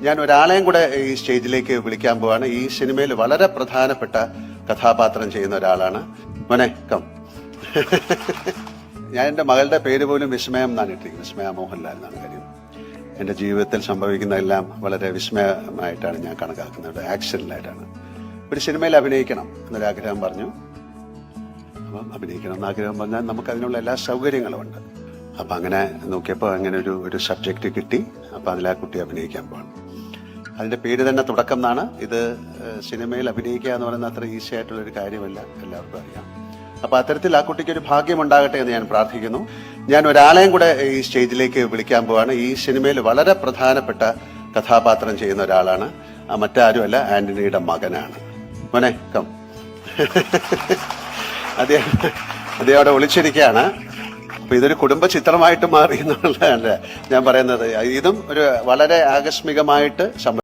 ഞാൻ ഒരാളെയും കൂടെ ഈ സ്റ്റേജിലേക്ക് വിളിക്കാൻ പോവാണ്. ഈ സിനിമയിൽ വളരെ പ്രധാനപ്പെട്ട കഥാപാത്രം ചെയ്യുന്ന ഒരാളാണ്. മോനെ കം. ഞാൻ എൻ്റെ മകളുടെ പേര് പോലും വിസ്മയം എന്നാണ് ഇട്ടിരിക്കുന്നത്. വിസ്മയ മോഹൻലാൽ എന്നാണ് കാര്യം. എൻ്റെ ജീവിതത്തിൽ സംഭവിക്കുന്നതെല്ലാം വളരെ വിസ്മയമായിട്ടാണ് ഞാൻ കണക്കാക്കുന്നത്. ആക്സിഡന്റിലായിട്ടാണ്. ഒരു സിനിമയിൽ അഭിനയിക്കണം എന്നൊരാഗ്രഹം പറഞ്ഞു. അപ്പം അഭിനയിക്കണം എന്നാഗ്രഹം പറഞ്ഞാൽ നമുക്ക് അതിനുള്ള എല്ലാ സൗകര്യങ്ങളും ഉണ്ട്. അപ്പം അങ്ങനെ നോക്കിയപ്പോൾ അങ്ങനെ ഒരു സബ്ജക്റ്റ് കിട്ടി. അപ്പം അതിൽ ആ കുട്ടി അഭിനയിക്കാൻ പോകണം. അതിൻ്റെ പേര് തന്നെ തുടക്കം എന്നാണ്. ഇത് സിനിമയിൽ അഭിനയിക്കുക എന്ന് പറയുന്നത് അത്ര ഈസി ആയിട്ടുള്ളൊരു കാര്യമല്ല, എല്ലാവർക്കും അറിയാം. അപ്പം അത്തരത്തിൽ ആ കുട്ടിക്ക് ഒരു ഭാഗ്യമുണ്ടാകട്ടെ എന്ന് ഞാൻ പ്രാർത്ഥിക്കുന്നു. ഞാൻ ഒരാളെയും കൂടെ ഈ സ്റ്റേജിലേക്ക് വിളിക്കാൻ പോവാണ്. ഈ സിനിമയിൽ വളരെ പ്രധാനപ്പെട്ട കഥാപാത്രം ചെയ്യുന്ന ഒരാളാണ്. മറ്റാരുമല്ല, ആന്റണിയുടെ മകനാണ്. മോനെ കം. അദ്ദേഹം അവിടെ ഒളിച്ചിരിക്കുകയാണ്. അപ്പൊ ഇതൊരു കുടുംബ ചിത്രമായിട്ട് മാറി എന്നുള്ളതാണ് ഞാൻ പറയുന്നത്. ഇതും ഒരു വളരെ ആകസ്മികമായിട്ട്